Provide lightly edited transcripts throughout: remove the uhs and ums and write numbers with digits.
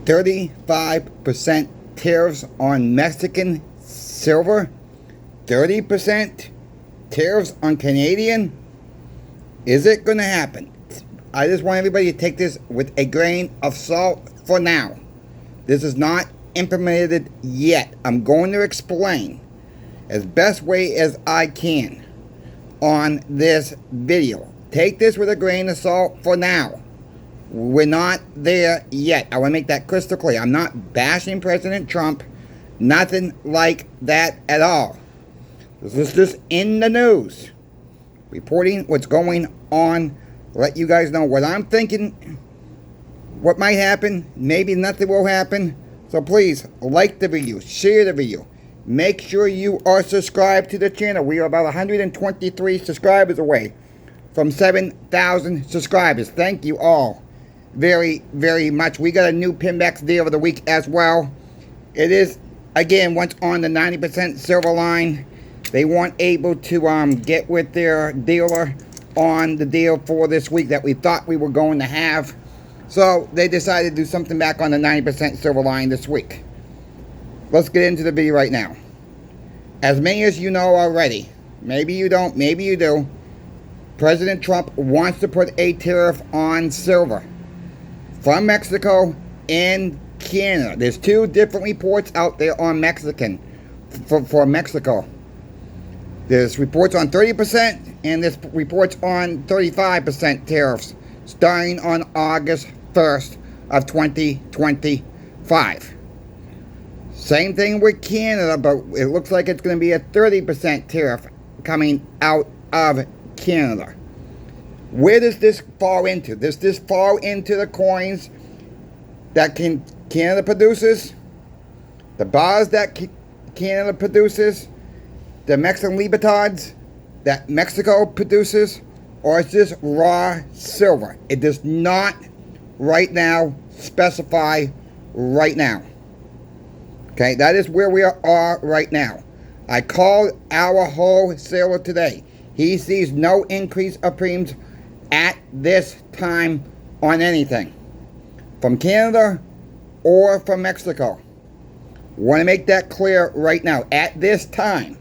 35% tariffs on Mexican silver, 30% tariffs on Canadian. Is it going to happen? I just want everybody to take this with a grain of salt for now. This is not implemented yet. I'm going to explain as best way as I can on this video. Take this with a grain of salt for now. We're not there yet. I want to make that crystal clear. I'm not bashing President Trump. Nothing like that at all. This is just in the news. Reporting what's going on. Let you guys know what I'm thinking. What might happen. Maybe nothing will happen. So please, like the video. Share the video. Make sure you are subscribed to the channel. We are about 123 subscribers away from 7,000 subscribers. Thank you all very, very much. We got a new Pimbex deal of the week as well. It is, again, once on the 90% silver line, they weren't able to get with their dealer on the deal for this week that we thought we were going to have. So they decided to do something back on the 90% silver line this week. Let's get into the video right now. As many as you know already, maybe you don't, maybe you do, President Trump wants to put a tariff on silver from Mexico and Canada. There's two different reports out there on Mexican for Mexico. There's reports on 30% and there's reports on 35% tariffs starting on August 1st of 2025. Same thing with Canada, but it looks like it's going to be a 30% tariff coming out of Canada. Where does this fall into? Does this fall into the coins that Canada produces? The bars that Canada produces? The Mexican libertads that Mexico produces? Or is this raw silver? It does not right now specify right now. Okay, that is where we are right now. I called our wholesaler today. He sees no increase of premiums at this time on anything from Canada or from Mexico. Want to make that clear right now. At this time,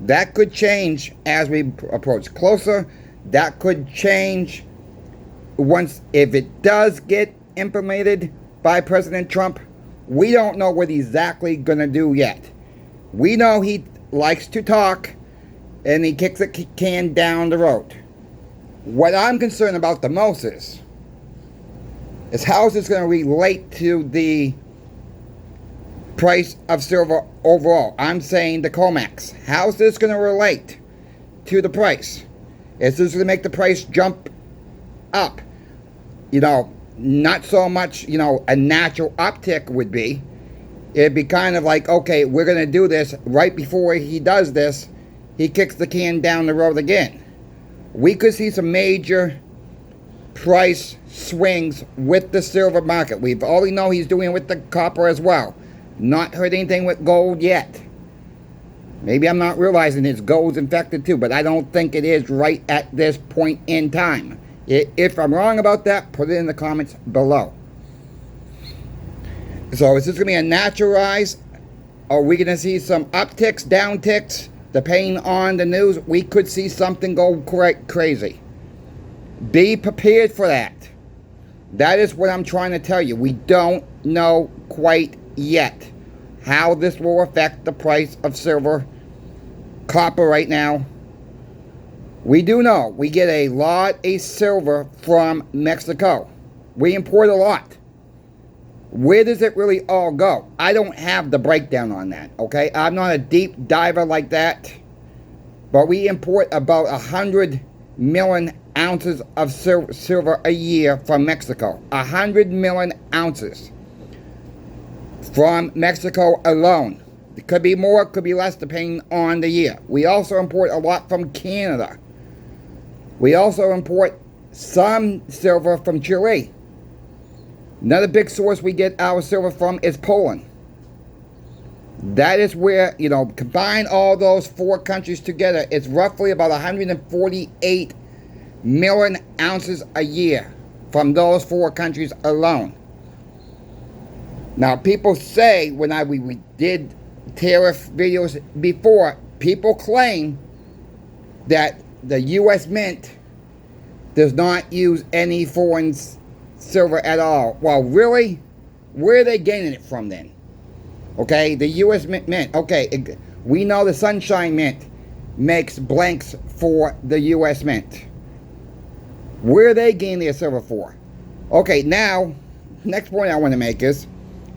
that could change as we approach closer. That could change once, if it does get implemented by President Trump. We don't know what he's exactly going to do yet. We know he likes to talk and he kicks the can down the road. What I'm concerned about the most is how is this going to relate to the price of silver overall? I'm saying the COMEX. How is this going to relate to the price? Is this going to make the price jump up? You know, not so much, you know, a natural uptick would be. It'd be kind of like, okay, we're going to do this. Right before he does this, he kicks the can down the road again. We could see some major price swings with the silver market. We've already know he's doing it with the copper as well. Not heard anything with gold yet. Maybe I'm not realizing it's gold's infected too, but I don't think it is right at this point in time. If I'm wrong about that, put it in the comments below. So is this going to be a natural rise? Are we going to see some upticks, downticks? Depending on the news, we could see something go crazy. Be prepared for that. That is what I'm trying to tell you. We don't know quite yet how this will affect the price of silver, copper right now. We do know we get a lot of silver from Mexico. We import a lot. Where does it really all go? I don't have the breakdown on that, okay? I'm not a deep diver like that. But we import about 100 million ounces of silver a year from Mexico. 100 million ounces from Mexico alone. It could be more, it could be less, depending on the year. We also import a lot from Canada. We also import some silver from Chile. Another big source we get our silver from is Poland. That is where, you know, combine all those four countries together, it's roughly about 148 million ounces a year from those four countries alone. Now, people say when we did tariff videos before, people claim that the U.S. Mint does not use any foreign silver at all. Well, really? Where are they getting it from then? Okay, the U.S. Mint. Okay, we know the Sunshine Mint makes blanks for the U.S. Mint. Where are they getting their silver for? Okay, now, next point I want to make is,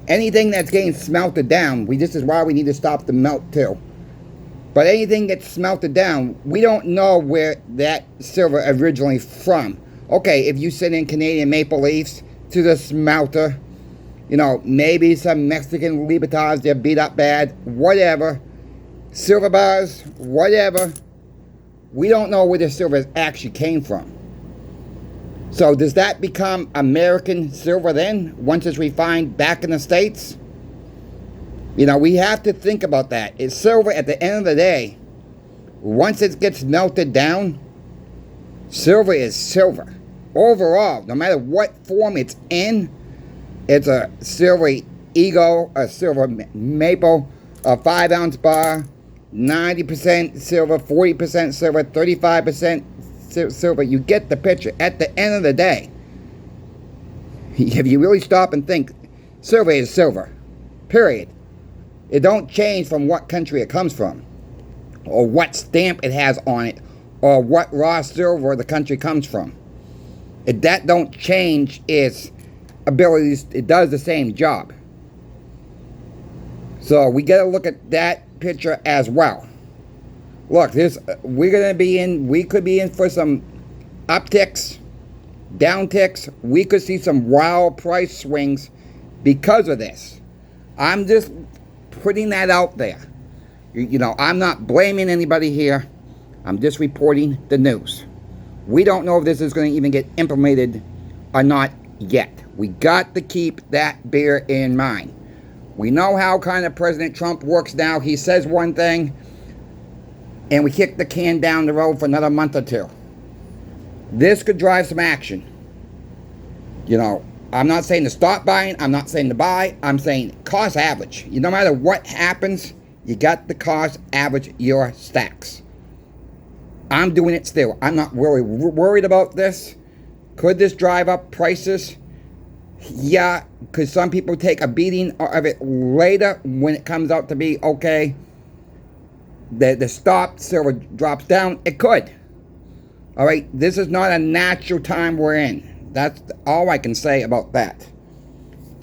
anything that's getting smelted down, this is why we need to stop the melt too. But anything gets smelted down, we don't know where that silver originally from. Okay, if you send in Canadian maple leafs to the smelter, you know, maybe some Mexican libertades, they're beat up bad, whatever. Silver bars, whatever. We don't know where the silver actually came from. So does that become American silver then, once it's refined back in the States? You know, we have to think about that. It's silver at the end of the day. Once it gets melted down, silver is silver. Overall, no matter what form it's in, it's a silver eagle, a silver maple, a 5-ounce bar, 90% silver, 40% silver, 35% silver. You get the picture. At the end of the day, if you really stop and think, silver is silver. Period. It don't change from what country it comes from, or what stamp it has on it, or what raw silver the country comes from. That don't change its abilities. It does the same job. So we got to look at that picture as well. Look, we could be in for some upticks, downticks. We could see some wild price swings because of this. I'm just putting that out there. You know, I'm not blaming anybody here. I'm just reporting the news. We don't know if this is going to even get implemented or not yet. We got to keep that bear in mind. We know how kind of President Trump works now. He says one thing, and we kick the can down the road for another month or two. This could drive some action. You know, I'm not saying to stop buying. I'm not saying to buy. I'm saying cost average. No matter what happens, you got the cost average your stacks. I'm doing it still. I'm not really worried about this. Could this drive up prices? Yeah, could some people take a beating of it later when it comes out to be okay? The stop silver drops down. It could. All right, this is not a natural time we're in. That's all I can say about that.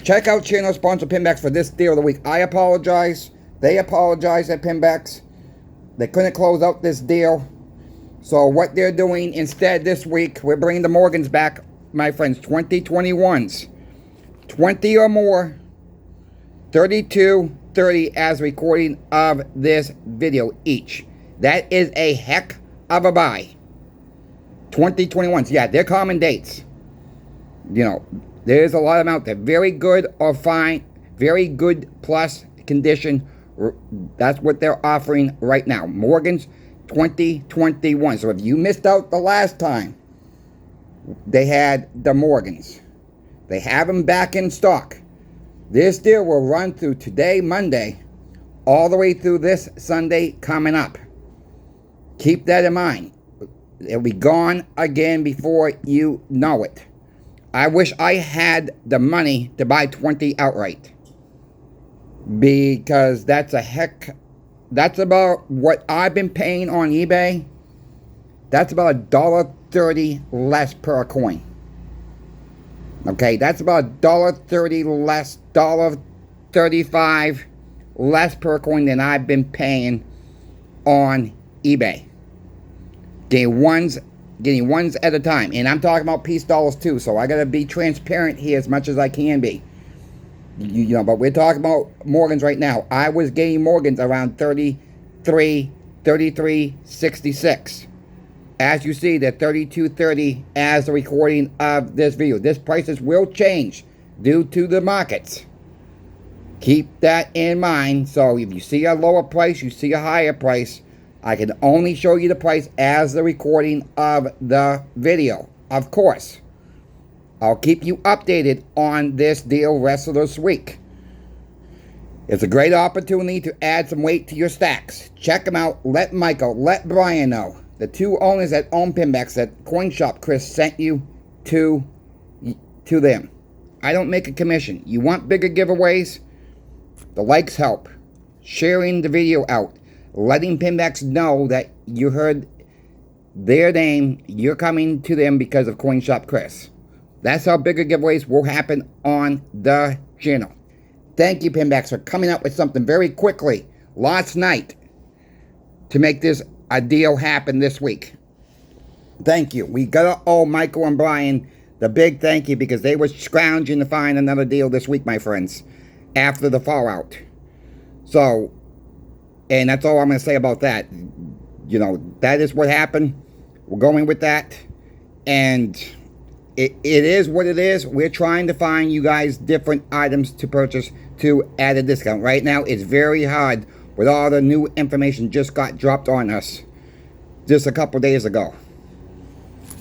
Check out channel sponsor Pimbex for this deal of the week. I apologize. They apologize at Pimbex. They couldn't close out this deal. So what they're doing instead this week, we're bringing the Morgans back, my friends, 2021s. 20 or more, 32.30 as recording of this video each. That is a heck of a buy. 2021s, yeah, they're common dates. You know, there's a lot of them out there. Very good or fine, very good plus condition. That's what they're offering right now. Morgans 2021. So if you missed out the last time, they had the Morgans. They have them back in stock. This deal will run through today, Monday, all the way through this Sunday coming up. Keep that in mind. It'll be gone again before you know it. I wish I had the money to buy 20 outright, because that's about what I've been paying on eBay. That's about $1.30 less per coin. Okay, that's about $1.30 less, $1.35 less per coin than I've been paying on eBay. Getting ones at a time. And I'm talking about peace dollars too, so I gotta be transparent here as much as I can be. You know, but we're talking about Morgans right now. I was getting Morgans around 33.66. As you see, they're 32.30 as the recording of this video. This prices will change due to the markets. Keep that in mind. So if you see a lower price, you see a higher price, I can only show you the price as the recording of the video. Of course, I'll keep you updated on this deal rest of this week. It's a great opportunity to add some weight to your stacks. Check them out. Let Michael, let Brian know. The two owners that own Pimbex that Coin Shop Chris sent you to them. I don't make a commission. You want bigger giveaways? The likes help. Sharing the video out. Letting Pimbex know that you heard their name. You're coming to them because of Coin Shop Chris. That's how bigger giveaways will happen on the channel. Thank you, Pimbex, for coming up with something very quickly last night to make this a deal happen this week. Thank you. We got to owe Michael and Brian the big thank you because they were scrounging to find another deal this week, my friends, after the fallout. So, and that's all I'm going to say about that. You know, that is what happened. We're going with that. And it is what it is. We're trying to find you guys different items to purchase to add a discount. Right now, it's very hard with all the new information just got dropped on us just a couple days ago.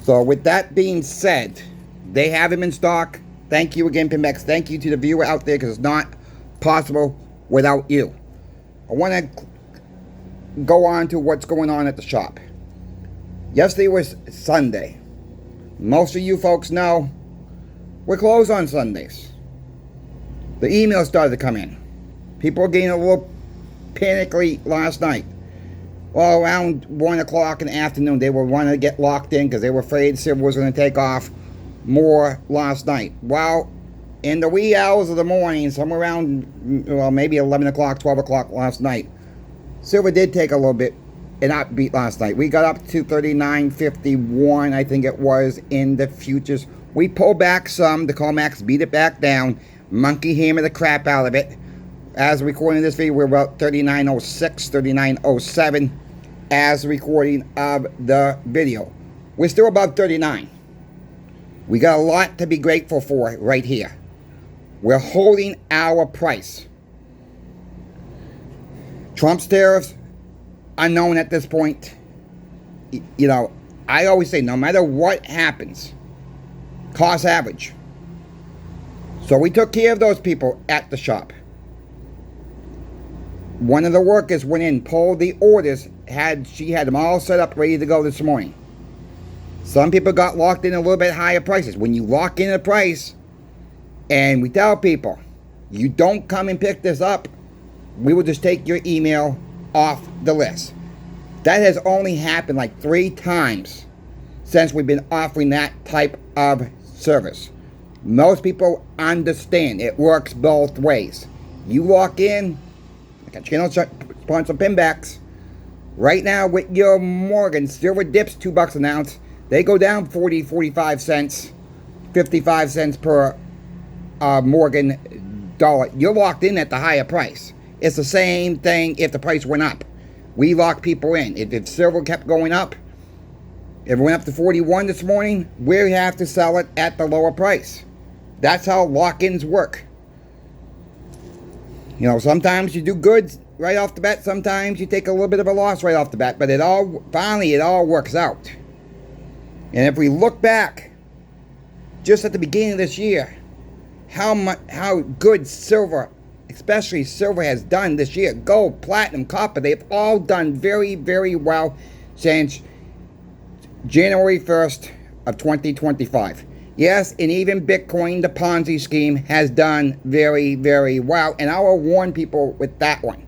So with that being said, they have them in stock. Thank you again, Pimbex. Thank you to the viewer out there because it's not possible without you. I want to go on to what's going on at the shop. Yesterday was Sunday. Most of you folks know we're closed on Sundays. The emails started to come in. People were getting a little panicky last night. Well, around 1 o'clock in the afternoon, they were wanting to get locked in because they were afraid silver was going to take off more last night. Well, in the wee hours of the morning, somewhere around, well, maybe 11 o'clock, 12 o'clock last night, silver did take a little bit an upbeat last night. We got up to 39.51, I think it was, in the futures. We pulled back some. The COMEX beat it back down. Monkey hammered the crap out of it. As recording this video, we're about 39.06, 39.07 as recording of the video. We're still above 39. We got a lot to be grateful for right here. We're holding our price. Trump's tariffs, unknown at this point. You know, I always say no matter what happens, cost average. So we took care of those people at the shop. One of the workers went in, pulled the orders, she had them all set up ready to go this morning. Some people got locked in a little bit higher prices. When you lock in a price and we tell people you don't come and pick this up, we will just take your email off the list. That has only happened like 3 times since we've been offering that type of service. Most people understand it works both ways. You walk in, like a channel sponsor Pimbex, right now with your Morgan, silver dips $2 an ounce. They go down 40, 45 cents, 55 cents per Morgan dollar. You're locked in at the higher price. It's the same thing if the price went up. We lock people in. If silver kept going up, if it went up to 41 this morning, we have to sell it at the lower price. That's how lock-ins work. You know, sometimes you do good right off the bat. Sometimes you take a little bit of a loss right off the bat. But finally, it all works out. And if we look back, just at the beginning of this year, how good silver, especially silver, has done this year. Gold, platinum, copper, they've all done very, very well since January 1st of 2025. Yes, and even Bitcoin, the Ponzi scheme, has done very, very well. And I will warn people with that one.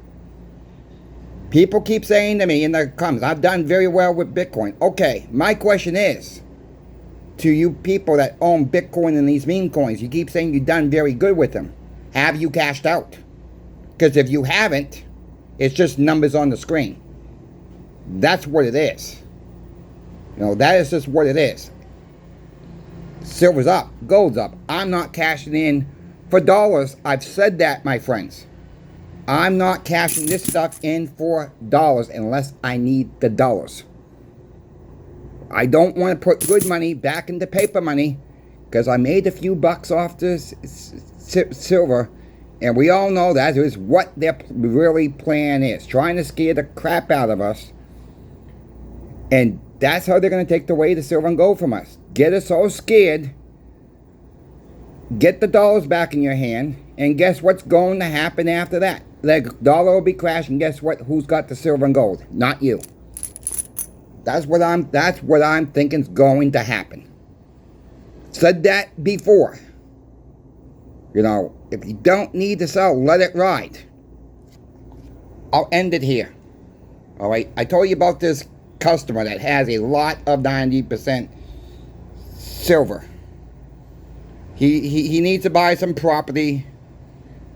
People keep saying to me in the comments, I've done very well with Bitcoin. Okay, my question is, to you people that own Bitcoin and these meme coins, you keep saying you've done very good with them. Have you cashed out? Because if you haven't, it's just numbers on the screen. That's what it is. You know, that is just what it is. Silver's up, gold's up. I'm not cashing in for dollars. I've said that, my friends. I'm not cashing this stuff in for dollars unless I need the dollars. I don't want to put good money back into paper money because I made a few bucks off this silver, and we all know that is what their really plan is, trying to scare the crap out of us. And that's how they're going to take away the silver and gold from us. Get us so scared Get the dollars back in your hand, and guess what's going to happen after that? The dollar will be crashing. Guess what? Who's got the silver and gold? Not you. That's what I'm thinking's going to happen. Said that before. You know, if you don't need to sell, let it ride. I'll end it here. All right. I told you about this customer that has a lot of 90% silver. He needs to buy some property.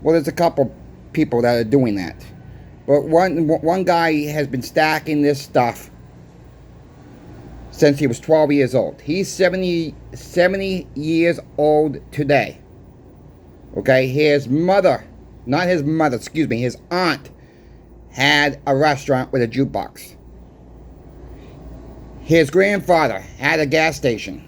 Well, there's a couple people that are doing that. But one guy has been stacking this stuff since he was 12 years old. He's 70 years old today. Okay, his mother, not his mother, excuse me, his aunt had a restaurant with a jukebox. His grandfather had a gas station.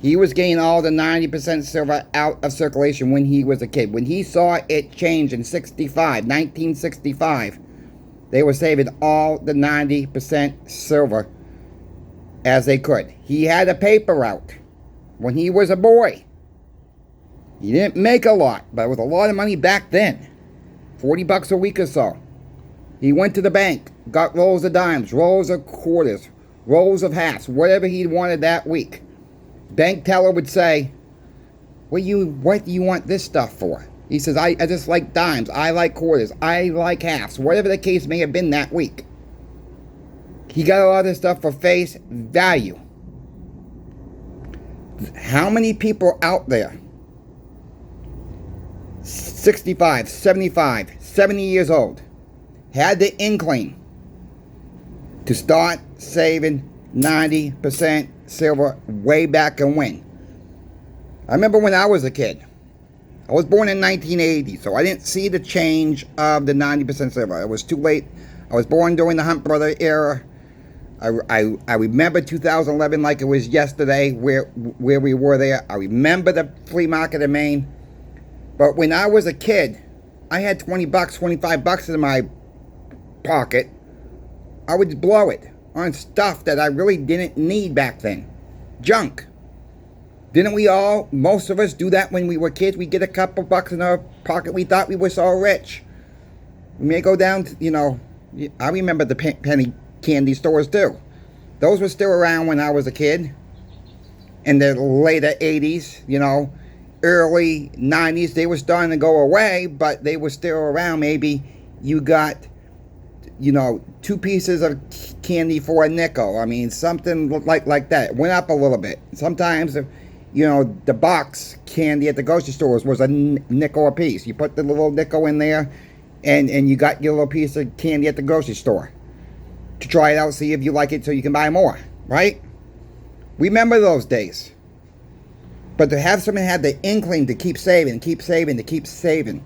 He was getting all the 90% silver out of circulation when he was a kid. When he saw it change in 1965, they were saving all the 90% silver as they could. He had a paper route when he was a boy. He didn't make a lot, but it was a lot of money back then. $40 a week or so. He went to the bank, got rolls of dimes, rolls of quarters, rolls of halves, whatever he wanted that week. Bank teller would say, what do you want this stuff for? He says, I just like dimes, I like quarters, I like halves, whatever the case may have been that week. He got a lot of this stuff for face value. How many people out there, 65, 75, 70 years old, had the inkling to start saving 90% silver way back and when? I remember when I was a kid. I was born in 1980, so I didn't see the change of the 90% silver. It was too late. I was born during the Hunt Brother era. I remember 2011 like it was yesterday, where we were there. I remember the flea market in Maine. But when I was a kid, I had $20, $25 in my pocket. I would blow it on stuff that I really didn't need back then. Junk. Didn't we all, most of us, do that when we were kids? We get a couple bucks in our pocket. We thought we were so rich. We may go down to, you know, I remember the penny candy stores too. Those were still around when I was a kid. In the later 80s, you know, early 90s, they were starting to go away, but they were still around. Maybe you got, you know, 2 pieces of candy for a nickel. I mean, something like that. It went up a little bit. Sometimes, you know, the box candy at the grocery stores was a nickel a piece. You put the little nickel in there, and you got your little piece of candy at the grocery store to try it out, see if you like it so you can buy more, right? Remember those days. But to have someone have the inkling to keep saving, keep saving, to keep saving.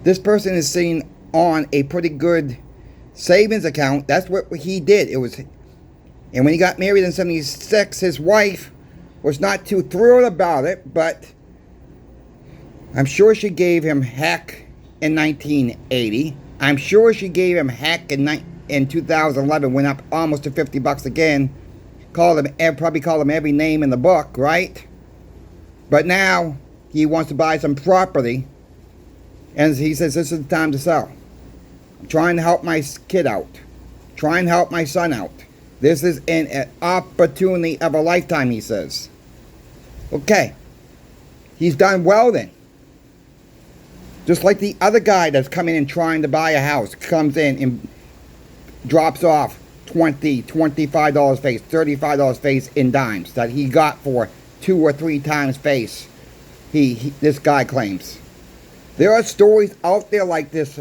This person is sitting on a pretty good savings account. That's what he did. It was, and when he got married in 76, his wife was not too thrilled about it, but I'm sure she gave him heck in 1980. I'm sure she gave him heck in 2011, went up almost to $50 again. Probably called him every name in the book, right? But now he wants to buy some property, and he says, this is the time to sell. I'm trying to help my kid out. Trying to help my son out. This is an opportunity of a lifetime, he says. Okay. He's done well then. Just like the other guy that's coming in trying to buy a house, comes in and drops off $20, $25 face, $35 face in dimes that he got for 2 or 3 times face. This guy claims. There are stories out there like this,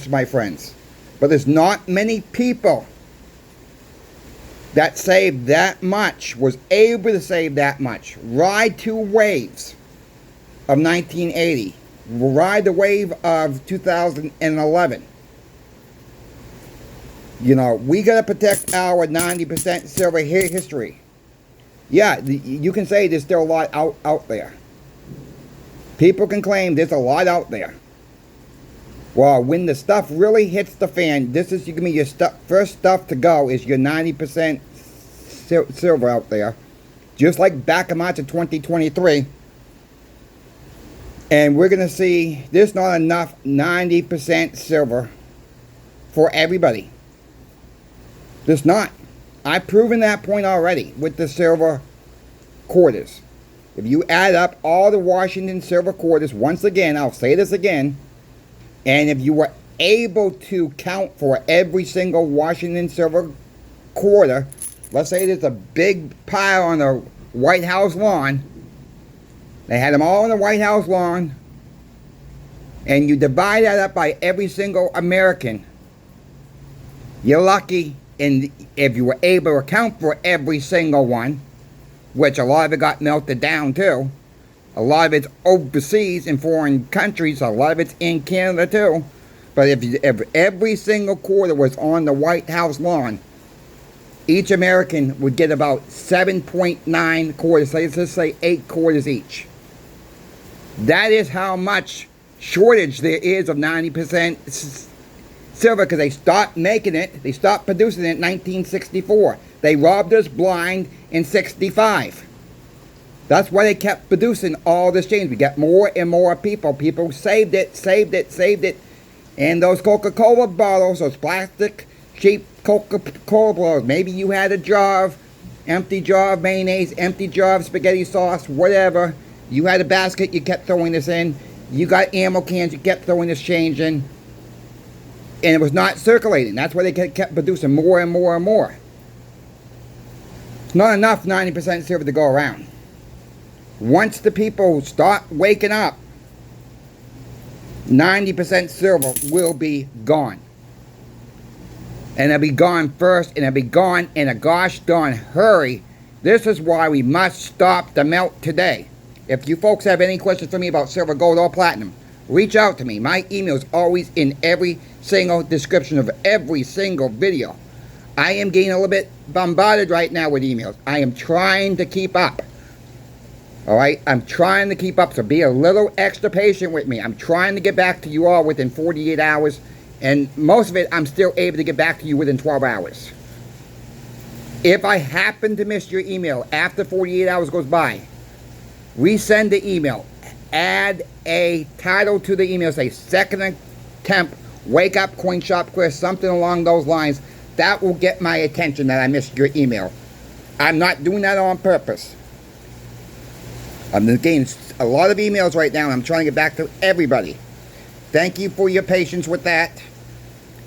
my friends. But there's not many people that saved that much, was able to save that much. Ride 2 waves of 1980. Ride the wave of 2011. You know, we got to protect our 90% silver history. Yeah, you can say there's still a lot out there. People can claim there's a lot out there. Well, when the stuff really hits the fan, this is going to be your first stuff to go, is your 90% silver out there. Just like back in March of 2023, And we're going to see there's not enough 90% silver for everybody. There's not. I've proven that point already with the silver quarters. If you add up all the Washington silver quarters, once again, I'll say this again, and if you were able to count for every single Washington silver quarter, let's say there's a big pile on the White House lawn, they had them all on the White House lawn, and you divide that up by every single American, you're lucky. And if you were able to account for every single one, which a lot of it got melted down too, a lot of it's overseas in foreign countries, a lot of it's in Canada too, but if every single quarter was on the White House lawn, each American would get about 7.9 quarters, let's just say 8 quarters each. That is how much shortage there is of 90% silver, because they stopped making it, they stopped producing it in 1964. They robbed us blind in 65. That's why they kept producing all this change. We got more and more people. People saved it. And those Coca-Cola bottles, those plastic, cheap Coca-Cola bottles, maybe you had a jar of, empty jar of mayonnaise, empty jar of spaghetti sauce, whatever. You had a basket, you kept throwing this in. You got ammo cans, you kept throwing this change in. And it was not circulating. That's why they kept producing more and more and more. It's not enough 90% silver to go around. Once the people start waking up, 90% silver will be gone. And it'll be gone first, and it'll be gone in a gosh darn hurry. This is why we must stop the melt today. If you folks have any questions for me about silver, gold, or platinum, reach out to me. My email is always in every single description of every single video. I am getting a little bit bombarded right now with emails. I am trying to keep up. Alright? I'm trying to keep up, so be a little extra patient with me. I'm trying to get back to you all within 48 hours, and most of it I'm still able to get back to you within 12 hours. If I happen to miss your email after 48 hours goes by, resend the email. Add a title to the email, say second attempt, wake up coin shop Chris, something along those lines. That will get my attention that I missed your email. I'm not doing that on purpose. I'm getting a lot of emails right now, and I'm trying to get back to everybody. Thank you for your patience with that.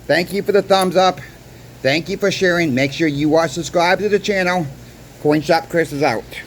Thank you for the thumbs up. Thank you for sharing. Make sure you are subscribed to the channel. Coin Shop Chris is out.